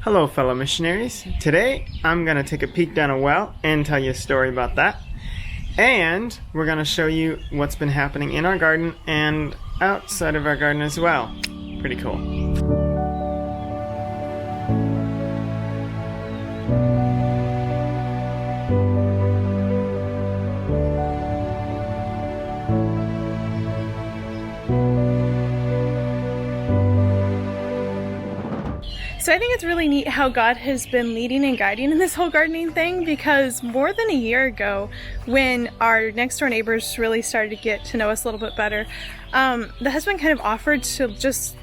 Hello fellow missionaries. Today I'm going to take a peek down a well and tell you a story about that. And we're going to show you what's been happening in our garden and outside of our garden as well. Pretty cool. So I think it's really neat how God has been leading and guiding in this whole gardening thing, because more than a year ago, when our next door neighbors really started to get to know us a little bit better, the husband kind of offered to just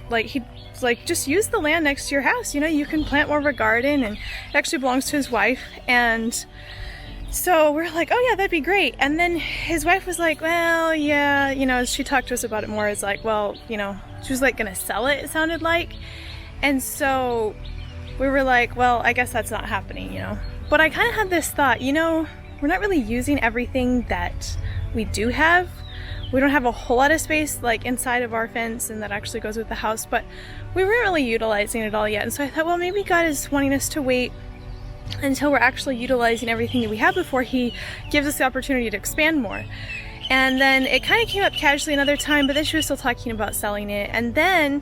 use the land next to your house. You know, you can plant more of a garden, and it actually belongs to his wife. And so we're like, oh yeah, that'd be great. And then his wife was like, well, yeah, you know, she talked to us about it more as like, well, you know, she was like gonna sell it, it sounded like. And so we were like, well, I guess that's not happening, you know. But I kind of had this thought, you know, we're not really using everything that we do have. We don't have a whole lot of space like inside of our fence, and that actually goes with the house, but we weren't really utilizing it all yet. And so I thought, well, maybe God is wanting us to wait until we're actually utilizing everything that we have before He gives us the opportunity to expand more. And then it kind of came up casually another time, but then she was still talking about selling it. And then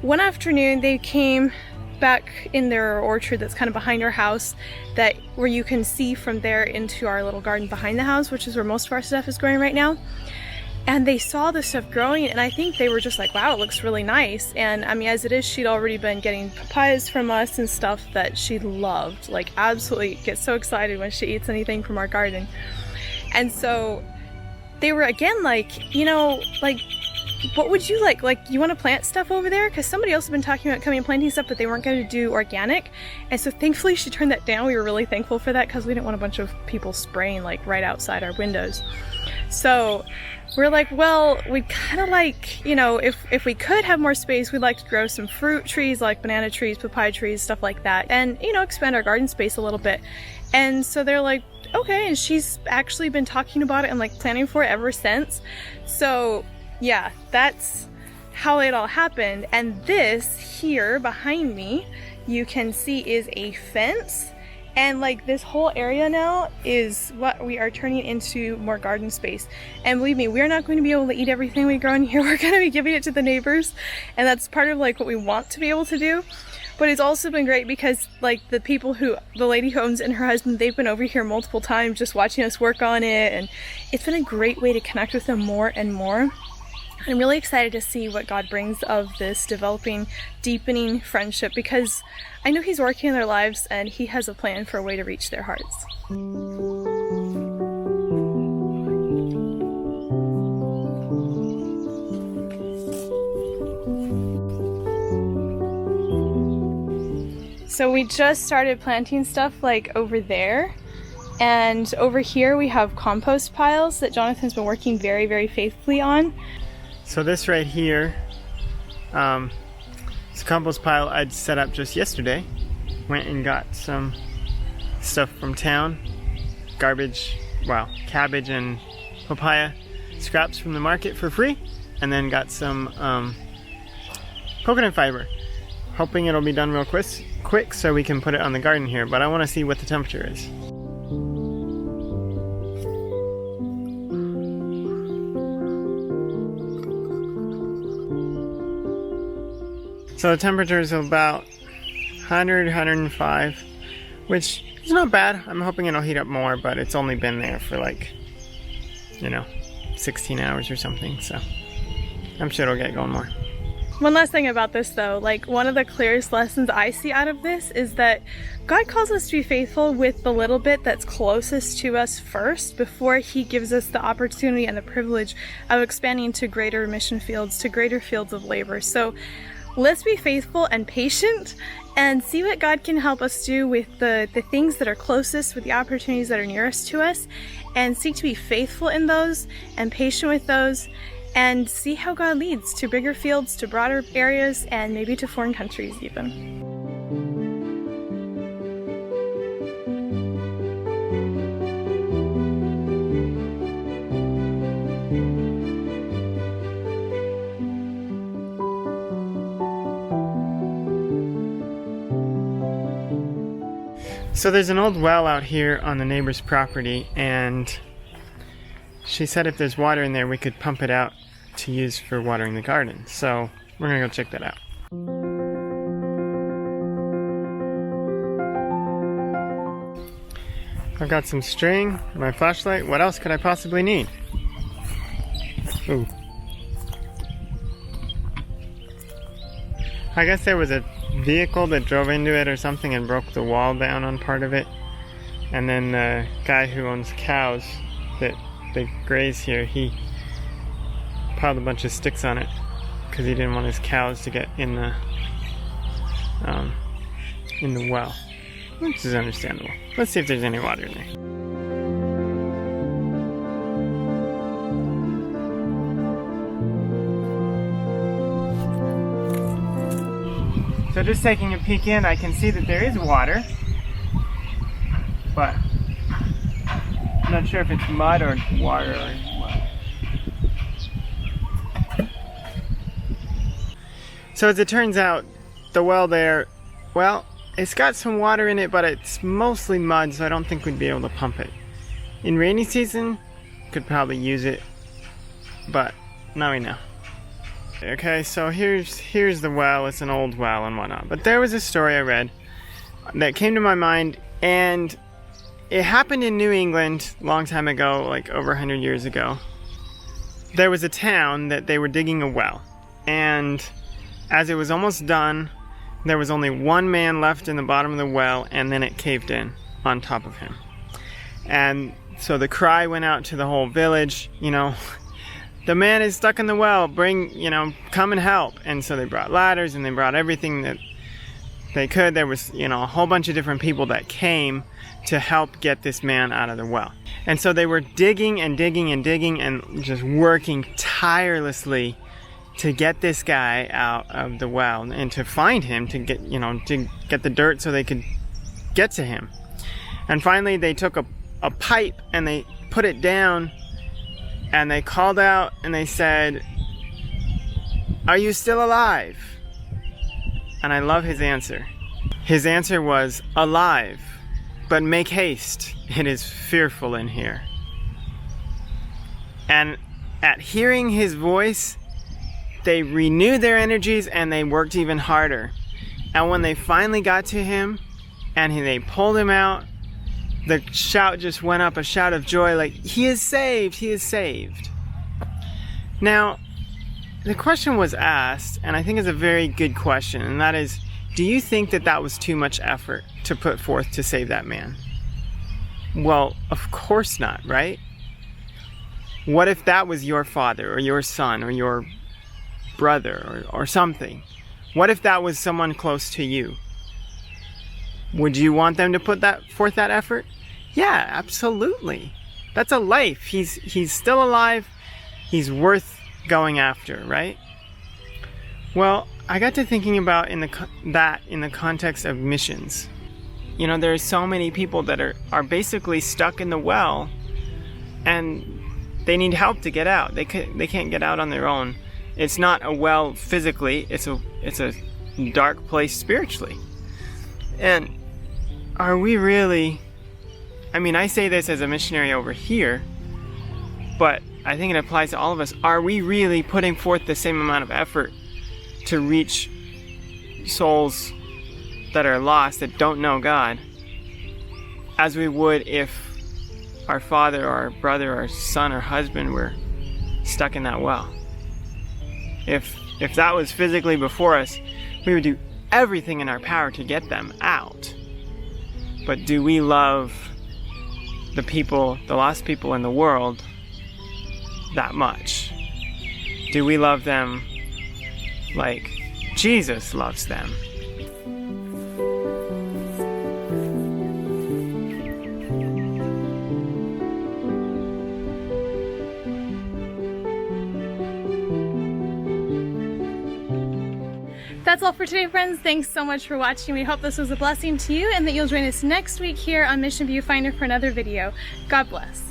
one afternoon they came back in their orchard that's kind of behind our house, that where you can see from there into our little garden behind the house, which is where most of our stuff is growing right now. And they saw the stuff growing, and I think they were just like, wow, it looks really nice. And I mean, as it is, she'd already been getting papayas from us and stuff that she loved, like absolutely gets so excited when she eats anything from our garden. And so they were again like, you know, like, what would you like? Like, you want to plant stuff over there? Because somebody else had been talking about coming and planting stuff, but they weren't going to do organic. And so thankfully she turned that down. We were really thankful for that, because we didn't want a bunch of people spraying like right outside our windows. So we're like, well, we'd kind of like, you know, if we could have more space, we'd like to grow some fruit trees like banana trees, papaya trees, stuff like that, and, you know, expand our garden space a little bit. And so they're like, okay. And she's actually been talking about it and like planning for it ever since. So yeah, that's how it all happened. And this here behind me, you can see is a fence. And like this whole area now is what we are turning into more garden space. And believe me, we're not going to be able to eat everything we grow in here. We're going to be giving it to the neighbors. And that's part of like what we want to be able to do. But it's also been great because like the lady who owns it and her husband, they've been over here multiple times just watching us work on it. And it's been a great way to connect with them more and more. I'm really excited to see what God brings of this developing, deepening friendship, because I know He's working in their lives and He has a plan for a way to reach their hearts. So we just started planting stuff like over there. And over here we have compost piles that Jonathan's been working very, very faithfully on. So this right here, it's a compost pile I'd set up just yesterday. Went and got some stuff from town, cabbage and papaya scraps from the market for free, and then got some coconut fiber. Hoping it'll be done real quick so we can put it on the garden here, but I want to see what the temperature is. So the temperature is about 100, 105, which is not bad. I'm hoping it'll heat up more, but it's only been there for like, you know, 16 hours or something, so I'm sure it'll get going more. One last thing about this though, like one of the clearest lessons I see out of this is that God calls us to be faithful with the little bit that's closest to us first, before He gives us the opportunity and the privilege of expanding to greater mission fields, to greater fields of labor. So let's be faithful and patient and see what God can help us do with the things that are closest, with the opportunities that are nearest to us, and seek to be faithful in those and patient with those, and see how God leads to bigger fields, to broader areas, and maybe to foreign countries even. So there's an old well out here on the neighbor's property, and she said if there's water in there we could pump it out to use for watering the garden. So we're gonna go check that out. I've got some string, my flashlight. What else could I possibly need? Ooh. I guess there was a vehicle that drove into it or something and broke the wall down on part of it. And then the guy who owns cows that they graze here, he piled a bunch of sticks on it because he didn't want his cows to get in the well, which is understandable. Let's see if there's any water in there. So just taking a peek in, I can see that there is water, but I'm not sure if it's mud or water or what. So as it turns out, the well there, well, it's got some water in it, but it's mostly mud, so I don't think we'd be able to pump it. In rainy season, could probably use it, but now we know. Okay, so here's the well. It's an old well and whatnot. But there was a story I read that came to my mind, and it happened in New England a long time ago, like over 100 years ago. There was a town that they were digging a well, and as it was almost done, there was only one man left in the bottom of the well, and then it caved in on top of him. And so the cry went out to the whole village, you know, the man is stuck in the well, come and help. And so they brought ladders and they brought everything that they could. There was, a whole bunch of different people that came to help get this man out of the well. And so they were digging and digging and digging and just working tirelessly to get this guy out of the well and to find him, to get the dirt so they could get to him. And finally they took a pipe and they put it down and they called out and they said, "Are you still alive?" And I love his answer. His answer was, "Alive, but make haste. It is fearful in here." And at hearing his voice, they renewed their energies and they worked even harder. And when they finally got to him and they pulled him out, the shout just went up, a shout of joy, like, "He is saved, he is saved." Now, the question was asked, and I think it's a very good question, and that is, do you think that that was too much effort to put forth to save that man? Well, of course not, right? What if that was your father or your son or your brother or something? What if that was someone close to you? Would you want them to put forth that effort? Yeah, absolutely. That's a life. He's still alive. He's worth going after, right? Well, I got to thinking about in the context of missions. There are so many people that are basically stuck in the well, and they need help to get out. They can't get out on their own. It's not a well physically. It's a dark place spiritually. And are we really, I say this as a missionary over here, but I think it applies to all of us. Are we really putting forth the same amount of effort to reach souls that are lost, that don't know God, as we would if our father or our brother or son or husband were stuck in that well? If that was physically before us, we would do everything in our power to get them out. But do we love the lost people in the world that much? Do we love them like Jesus loves them? That's all for today, friends. Thanks so much for watching. We hope this was a blessing to you and that you'll join us next week here on Mission Viewfinder for another video. God bless.